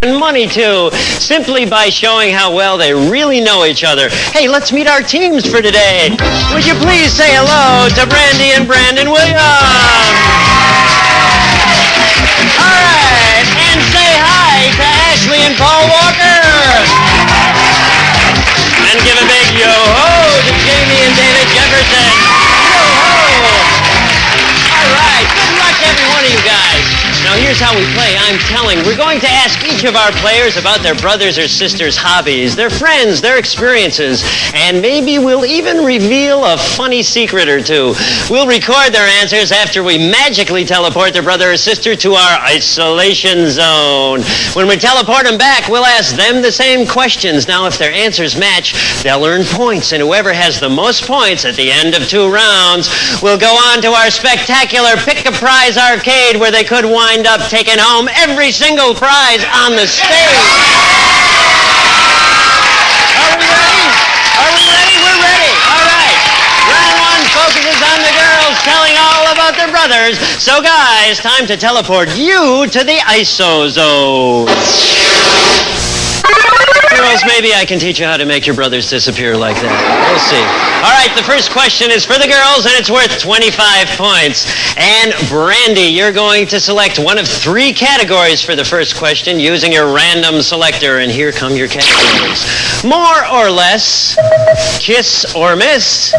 and money too, simply by showing how well they really know each other. Hey, let's meet our teams for today. Would you please say hello to Brandy and Brandon Williams? All right, and say hi to Ashley and Paul Walker. And give a big yo-ho to Jamie and David Jefferson. Yo-ho! All right, good luck every one of you guys. Now here's how we play. I'm telling. We're going to ask each of our players about their brothers or sisters' hobbies, their friends, their experiences, and maybe we'll even reveal a funny secret or two. We'll record their answers after we magically teleport their brother or sister to our isolation zone. When we teleport them back, we'll ask them the same questions. Now, if their answers match, they'll earn points, and whoever has the most points at the end of 2 rounds will go on to our spectacular Pick-a-Prize arcade where they could wind up taking home every single prize on the stage. Are we ready? Are we ready? We're ready. All right. Round 1 focuses on the girls telling all about their brothers. So, guys, time to teleport you to the ISO zone. Girls, maybe I can teach you how to make your brothers disappear like that. We'll see. All right, the first question is for the girls, and it's worth 25 points. And Brandy, you're going to select one of 3 categories for the first question using your random selector, and here come your categories. More or less, kiss or miss,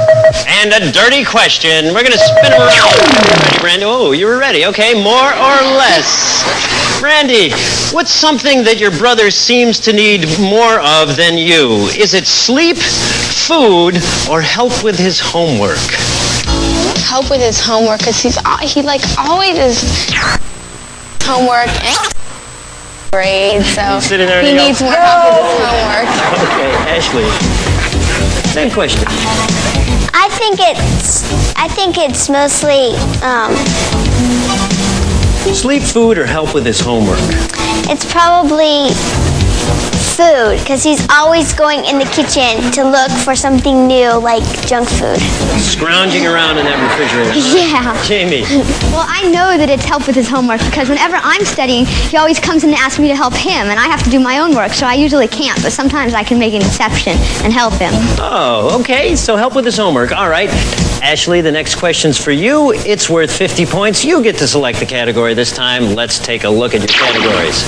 and a dirty question. We're going to spin them around. Are you ready, Brandy? Oh, you were ready. Okay, more or less. Brandy, what's something that your brother seems to need more of than you? Is it sleep, food, or help with his homework? Help with his homework, because he like always is homework and grades, so he needs more help with his homework. Okay, Ashley. Same question. I think it's mostly Sleep, food, or help with his homework? it's probably food, because he's always going in the kitchen to look for something new, like junk food. Scrounging around in that refrigerator. Yeah. Jamie. Well, I know that it's help with his homework because whenever I'm studying, he always comes in and asks me to help him, and I have to do my own work, so I usually can't, but sometimes I can make an exception and help him. Oh, okay, so help with his homework. All right. Ashley, the next question's for you. It's worth 50 points. You get to select the category this time. Let's take a look at your categories.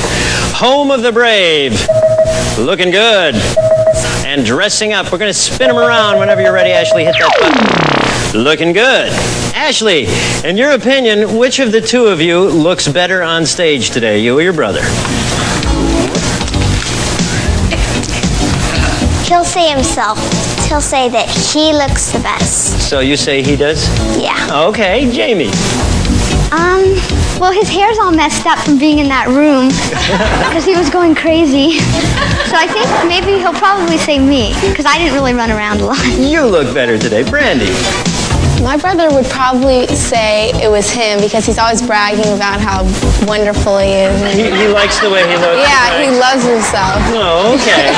Home of the Brave. Looking good. And dressing up. We're going to spin them around whenever you're ready, Ashley. Hit that button. Looking good. Ashley, in your opinion, which of the 2 of you looks better on stage today, you or your brother? He'll say himself. He'll say that he looks the best. So you say he does? Yeah. Okay, Jamie. Well, his hair's all messed up from being in that room because he was going crazy. So I think maybe he'll probably say me because I didn't really run around a lot. You look better today. Brandy. My brother would probably say it was him because he's always bragging about how wonderful he is. He likes the way he looks. Yeah, right? he loves himself. Oh, okay.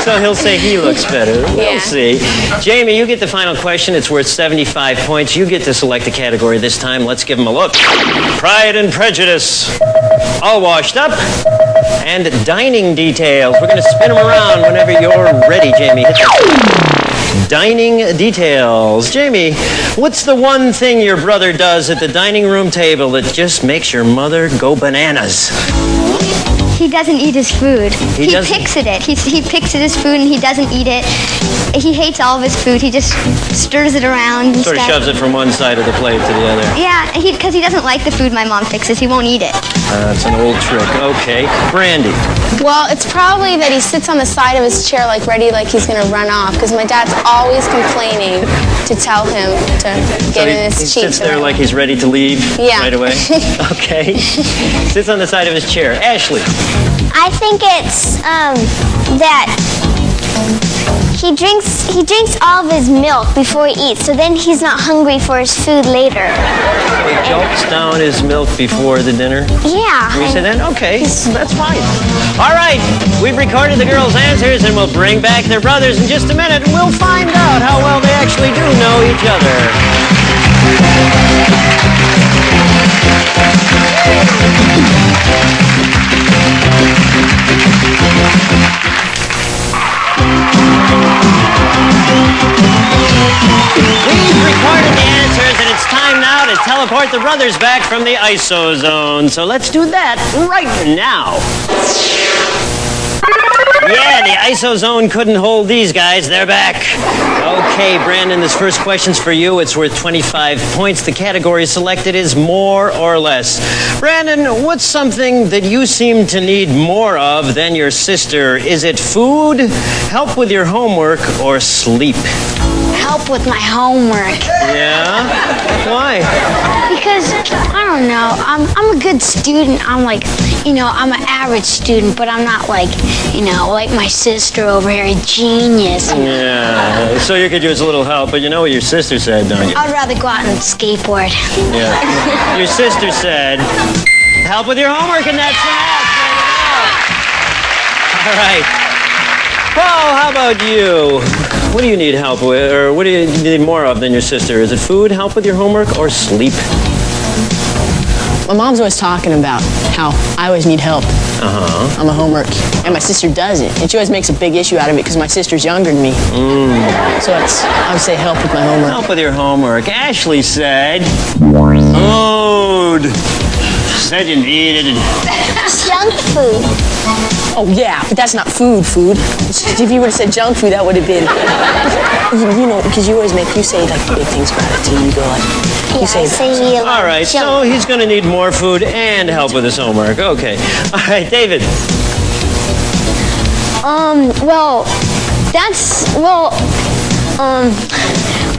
So he'll say he looks better. We'll Yeah. see. Jamie, you get the final question. It's worth 75 points. You get to select a category this time. Let's give him a look. Pride and Prejudice. All washed up. And dining details. We're going to spin them around whenever you're ready, Jamie. Hit that. Dining details. Jamie, what's the one thing your brother does at the dining room table that just makes your mother go bananas? He doesn't eat his food. He doesn't? picks at it. He picks at his food and he doesn't eat it. He hates all of his food. He just stirs it around and Sort of stuff. shoves it from one side of the plate to the other. Yeah, because he doesn't like the food my mom fixes. He won't eat it. That's an old trick. Okay. Brandy. Well, it's probably that he sits on the side of his chair like ready, like he's going to run off, because my dad's always complaining to tell him to get in his He cheeks. sits there like he's ready to leave Yeah. right away? Okay. Sits on the side of his chair. Ashley. I think it's that he drinks all of his milk before he eats, so then he's not hungry for his food later. He gulps down his milk before the dinner. Yeah. You say that? Okay, that's fine. All right, we've recorded the girls' answers, and we'll bring back their brothers in just a minute, and we'll find out how well they actually do know each other. We've recorded the answers, and it's time now to teleport the brothers back from the ISO zone. So let's do that right now. Yeah, the ISO zone couldn't hold these guys. They're back. Okay, Brandon, this first question's for you. It's worth 25 points. The category selected is more or less. Brandon, what's something that you seem to need more of than your sister? Is it food, help with your homework, or sleep? Help with my homework. Yeah? Why? Because, I don't know, I'm a good student. I'm like, I'm an average student, but I'm not like, like my sister over here, a genius. Yeah, so you could use a little help, but you know what your sister said, don't you? I'd rather go out and skateboard. Yeah. Your sister said, help with your homework, and that's enough. All right. Paul, how about you? What do you need help with, or what do you need more of than your sister? Is it food, help with your homework, or sleep? My mom's always talking about how I always need help on my homework, and my sister doesn't. And she always makes a big issue out of it because my sister's younger than me. So I would say help with my homework. Help with your homework. Ashley said, food. Said you needed Junk food. Oh, yeah, but that's not food. If you would have said junk food, that would have been, because you say, like, big things about it, too. You go, like, Yeah, I say you all right, so he's going to need more food and help with his homework. Okay. All right, David.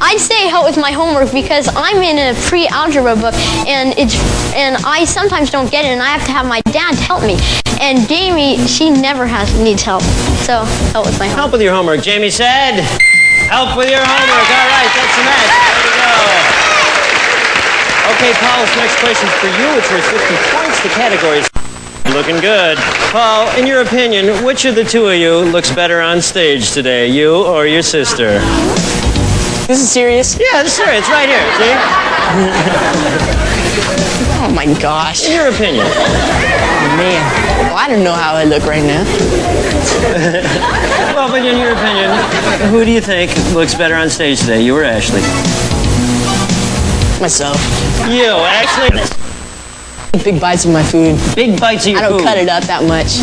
I'd say help with my homework because I'm in a pre-algebra book and I sometimes don't get it and I have to have my dad to help me. And Jamie, she never needs help. So help with my homework. Help with your homework. Jamie said, help with your homework. All right, that's a match. Way to go. Okay, Paul, this next question's for you. It's worth 50 points. The category's looking good. Paul, in your opinion, which of the two of you looks better on stage today, you or your sister? This is serious? Yeah, this is serious. It's right here, see? Oh, my gosh. In your opinion. Man, well, I don't know how I look right now. Well, but in your opinion, who do you think looks better on stage today, you or Ashley? Myself. You, Ashley. Big bites of my food. Big bites of your food. I don't cut it up that much.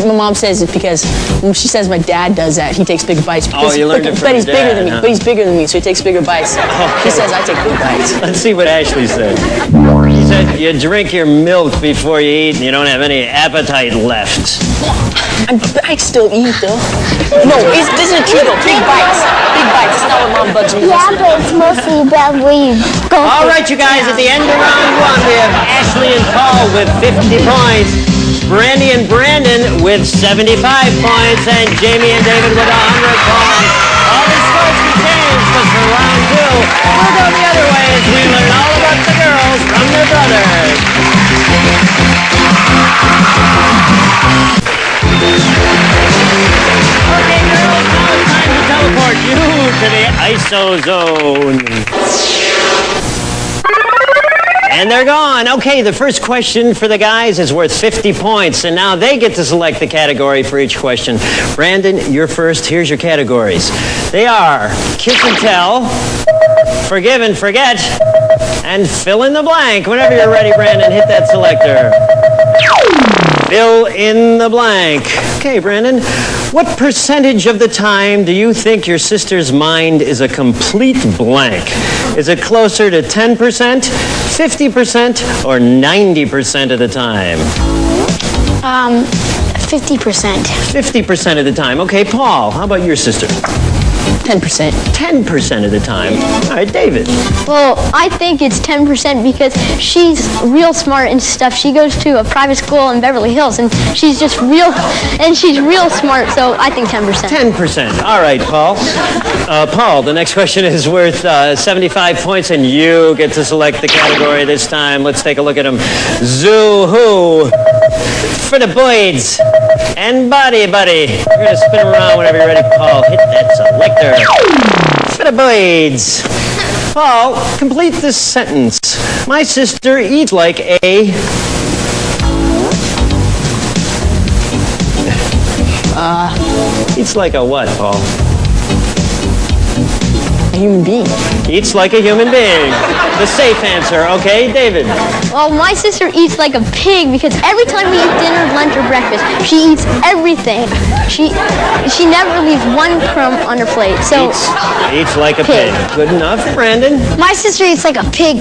My mom says it's because when she says my dad does that, he takes big bites. Oh, you learned it from But he's your bigger dad, than me. huh? But he's bigger than me, so he takes bigger bites. He says I take big bites. Let's see what Ashley said. He said you drink your milk before you eat and you don't have any appetite left. I still eat though. No, this isn't true though. Big bites. Big bites. It's not what mom bugs me. Yeah, but it's mostly about where you go. All right, you guys, at the end of round one, we have Ashley and Paul with 50 points, Brandy and Brandon with 75 points, and Jamie and David with 100 points. All the scores can change, but for round two, we'll go the other way as we learn all about the girls from their brothers. Okay, girls, now it's time to teleport you to the ISO zone. And they're gone. Okay, the first question for the guys is worth 50 points, and now they get to select the category for each question. Brandon, you're first. Here's your categories. They are Kiss and Tell, Forgive and Forget, and Fill in the Blank. Whenever you're ready, Brandon, hit that selector. Fill in the blank. Okay, Brandon, what percentage of the time do you think your sister's mind is a complete blank? Is it closer to 10%, 50%, or 90% of the time? 50%. 50% of the time. Okay, Paul, how about your sister? 10%. 10% of the time. All right, David. Well, I think it's 10% because she's real smart and stuff. She goes to a private school in Beverly Hills, and she's real smart, so I think 10%. 10%. All right, Paul. Paul, the next question is worth 75 points, and you get to select the category this time. Let's take a look at them. Zoo-hoo for the boys and Body Buddy. We're going to spin them around whenever you're ready, Paul. Hit that selector. For the boys. Paul, complete this sentence. My sister eats like a... Eats like a what, Paul? A human being. Eats like a human being. The safe answer. Okay, David. Well, my sister eats like a pig because every time we eat dinner, lunch, or breakfast, she eats everything. She never leaves one crumb on her plate. So Eats like a pig. Good enough, Brandon. My sister eats like a pig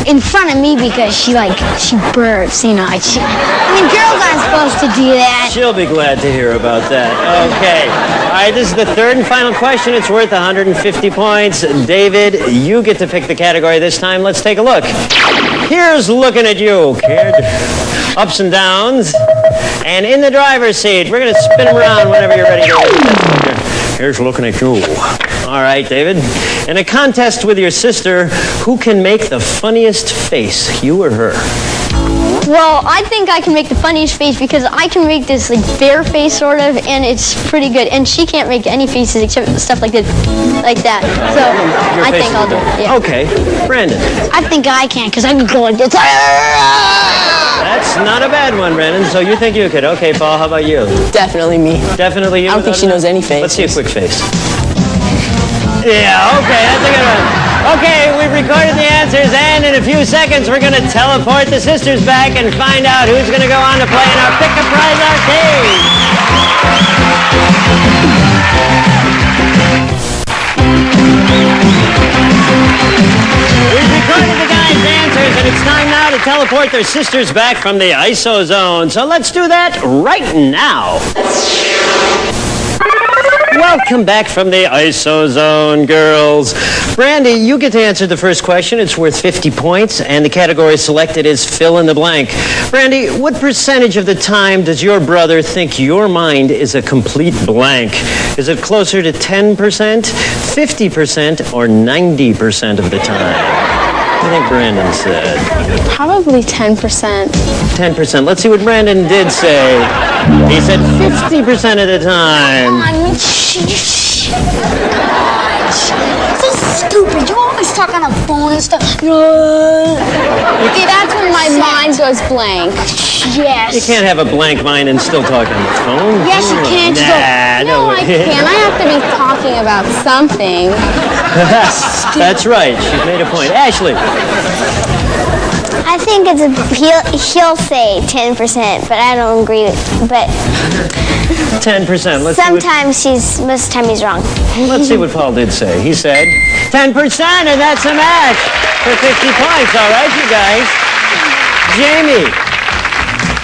in front of me because she burps, you know. Girls aren't supposed to do that. She'll be glad to hear about that. Okay. All right, this is the third and final question. It's worth 150 points. David, you get to pick the category this time. Let's take a look. Here's looking at you, kid. Ups and downs. And in the driver's seat, we're going to spin him around whenever you're ready, David. Here's looking at you. All right, David. In a contest with your sister, who can make the funniest face, you or her? Well, I think I can make the funniest face because I can make this like bear face sort of, and it's pretty good. And she can't make any faces except stuff like this, like that. So I think I'll do it. Yeah. Okay, Brandon. I think I can because I can go like this. That's not a bad one, Brandon. So you think you could? Okay, Paul. How about you? Definitely me. Definitely you. I don't think she knows any face. Let's see a quick face. Yeah, okay, that's a good one. Okay, we've recorded the answers, and in a few seconds, we're going to teleport the sisters back and find out who's going to go on to play in our Pick a Prize Arcade. We've recorded the guys' answers, and it's time now to teleport their sisters back from the ISO zone. So let's do that right now. Welcome back from the ISO zone, girls. Brandy, you get to answer the first question. It's worth 50 points, and the category selected is fill in the blank. Brandy, what percentage of the time does your brother think your mind is a complete blank? Is it closer to 10%, 50%, or 90% of the time? I think Brandon said. Probably 10%. 10%. Let's see what Brandon did say. He said 50% of the time. Gosh. So stupid. You always talk on a phone and stuff. See, that's when my mind goes blank. Yes. You can't have a blank mind and still talk on the phone. Yes, you can. Nah, no, I can't. I have to be talking about something. That's right. She's made a point. Ashley. I think he'll say 10%, but I don't agree with. But 10%. most of the time he's wrong. Let's see what Paul did say. He said 10%, and that's a match for 50 points. All right, you guys. Jamie.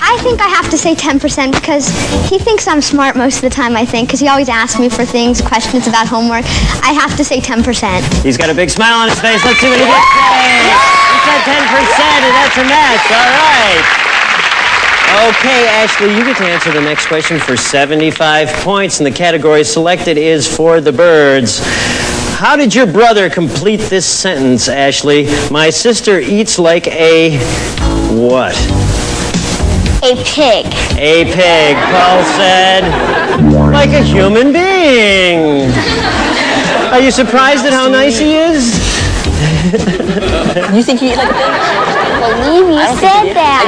I think I have to say 10% because he thinks I'm smart most of the time, I think, because he always asks me for things, questions about homework. I have to say 10%. He's got a big smile on his face. Let's see what he did say. He said 10%, and that's a match. All right. Okay, Ashley, you get to answer the next question for 75 points, and the category selected is for the birds. How did your brother complete this sentence, Ashley? My sister eats like a what? A pig. A pig, Paul said. Like a human being. Are you surprised at how nice he is? You think you eat like a pig? I believe you said that.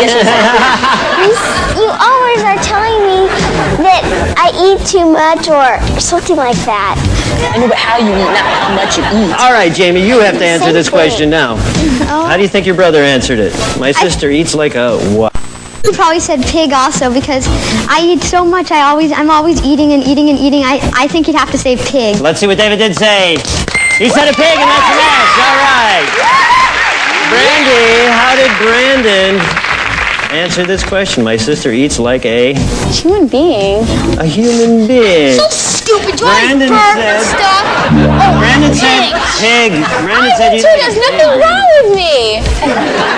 You always are telling me that I eat too much or something like that. I know, but how you eat, not how much you eat. All right, Jamie, you have to answer this question now. How do you think your brother answered it? My sister eats like a what? He probably said pig also because I eat so much. I'm always eating and eating and eating. I think he'd have to say pig. Let's see what David did say. He said a pig, and that's a match. All right. Brandy, how did Brandon answer this question? My sister eats like a Human being. A human being. So stupid. You Brandon always burp said- and stuff. Brandon said pig. Brandon said you Too, there's nothing wrong with me.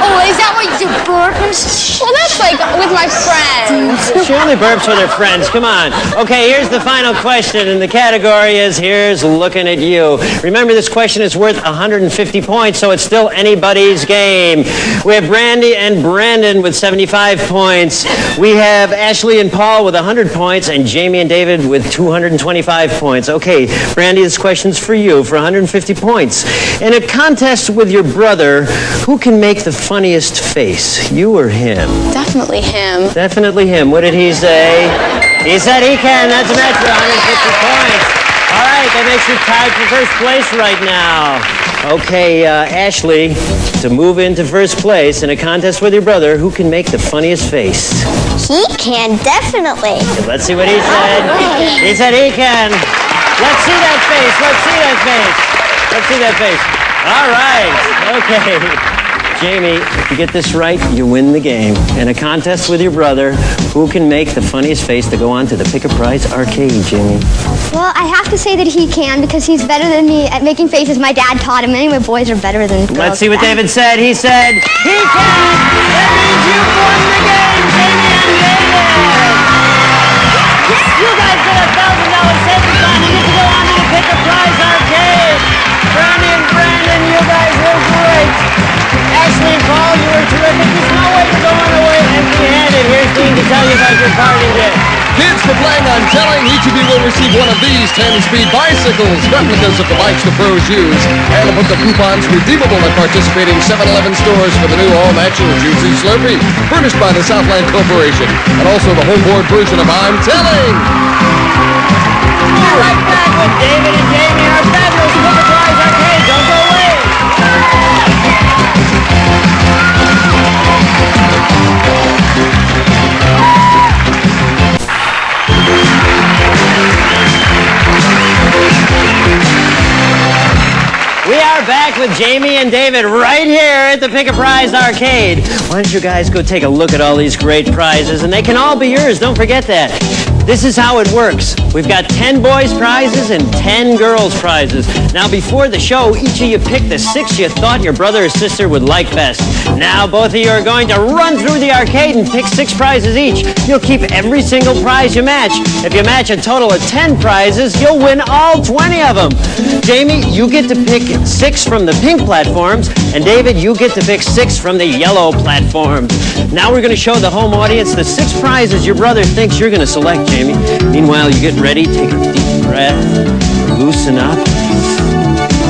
Oh, is that why you burp and Well, that's like with my friends. She only burps with her friends. Come on. Okay, here's the final question, and the category is here's looking at you. Remember, this question is worth 150 points, so it's still anybody's game. We have Brandy and Brandon with 75 points. We have Ashley and Paul with 100 points, and Jamie and David with 225 points. Okay, Brandy, this question's for you for 150 points. In a contest with your brother, who can make the funniest face, you or him? Definitely him. Definitely him. What did he say? He said he can. That's a match for 150 points. All right, that makes you tied for first place right now. Okay, Ashley, to move into first place in a contest with your brother, who can make the funniest face? He can, definitely. Let's see what he said. He said he can. Let's see that face. Let's see that face. Let's see that face. All right. Okay. Jamie, if you get this right, you win the game. In a contest with your brother, who can make the funniest face to go on to the Pick a Prize arcade, Jamie? Well, I have to say that he can because he's better than me at making faces. My dad taught him. Anyway, boys are better than girls. Let's see what David said. He said he can. That means you've won the game, Jamie and David. You guys get $1,000 savings bond and get to go on to the Pick a Prize arcade. Brownie and Brandon, you guys were great. Ashley and Paul, you were terrific. There's no way you're going away empty-handed. Here's Dean to tell you about your party gift. Kids, for playing on Telling, each of you will receive one of these 10-speed bicycles, replicas of the bikes the pros use, and a book of coupons redeemable at participating 7-Eleven stores for the new all-natural Juicy Slurpee, furnished by the Southland Corporation, and also the homeboard version of I'm Telling. We're right back with David and Jamie, our fabulous Pick a Prize arcade. Don't go away. We are back with Jamie and David right here at the Pick a Prize arcade. Why don't you guys go take a look at all these great prizes, and they can all be yours. Don't forget that. This is how it works. We've got 10 boys prizes and 10 girls prizes. Now, before the show, each of you picked the 6 you thought your brother or sister would like best. Now, both of you are going to run through the arcade and pick 6 prizes each. You'll keep every single prize you match. If you match a total of 10 prizes, you'll win all 20 of them. Jamie, you get to pick 6 from the pink platforms, and David, you get to pick 6 from the yellow platforms. Now we're going to show the home audience the 6 prizes your brother thinks you're going to select, Jamie. Meanwhile, you get ready, take a deep breath, loosen up.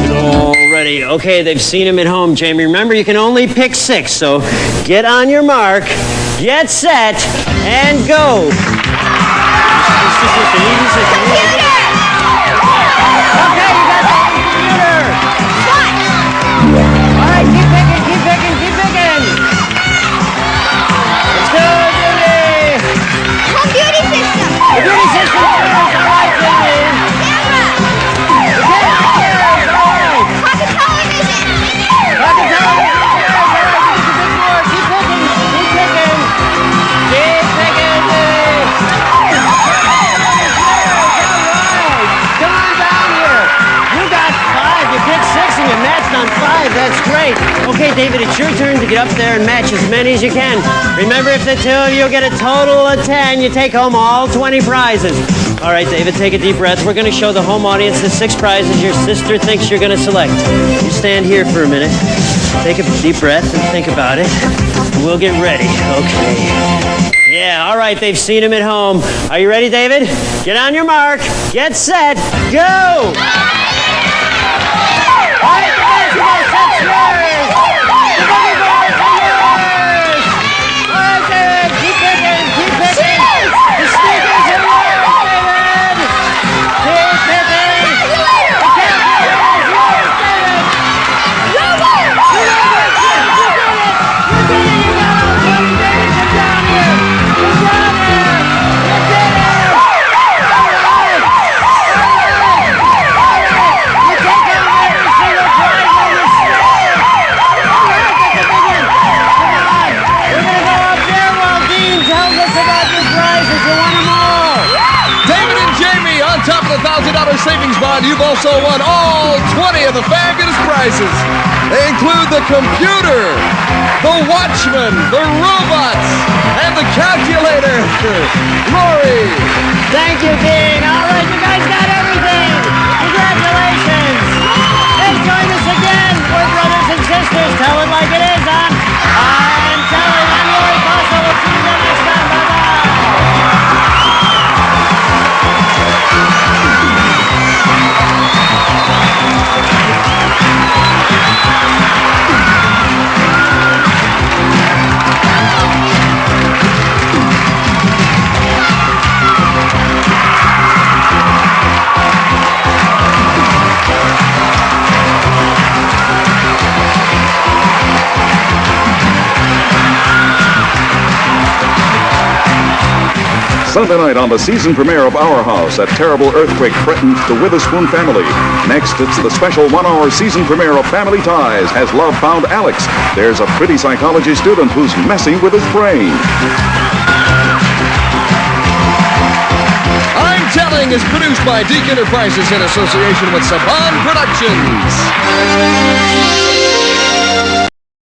Get all ready. Okay, they've seen him at home, Jamie. Remember, you can only pick 6, so get on your mark, get set, and go. Okay, you got the computer. All right, keep picking, keep picking, keep picking. Let's go, Jamie. Home beauty system. The beauty system first. All right, Jamie. Camera. The camera first. All right. Pocket television. Pocket television first. All right, you get to pick more. Keep picking, keep picking. Keep picking, Jamie. Come on down here. You got 5. You picked 6 and you matched on 5. That's great. Okay, David, it's your turn to get up there and match as many as you can. Remember, if the 2 of you get a total of 10, you take home all 20 prizes. All right, David, take a deep breath. We're going to show the home audience the 6 prizes your sister thinks you're going to select. You stand here for a minute. Take a deep breath and think about it. We'll get ready. Okay. Yeah, all right, they've seen him at home. Are you ready, David? Get on your mark, get set, go! All right, the basketball set's yours! The boogie balls are yours! All right, David, keep picking, keep picking! The sneakers are yours, David! Keep picking! The calculator is yours, David! You did it! You did it! You got all 20, David! Get down here! Get down here! You did it! All right! All right! You take home every single prize on the store! All right, that's a big one! Come on! We're gonna go up there while Dean tells us about your prizes. You want them all! David and Jamie, on top of the $1,000 savings bond, you've also won all 20 of the fabulous prizes. They include the computer, the Watchman, the robots, and the calculator. Lori. Thank you, Dean. All right, you guys got everything. Congratulations. And join us again. We're brothers and sisters. Tell it like it is, huh? I'm telling. I'm Lori Paso. We'll see you again next time. Bye-bye. Sunday night on the season premiere of Our House, a terrible earthquake threatens the Witherspoon family. Next, it's the special 1-hour season premiere of Family Ties. Has love found Alex? There's a pretty psychology student who's messing with his brain. I'm Telling is produced by Deke Enterprises in association with Saban Productions.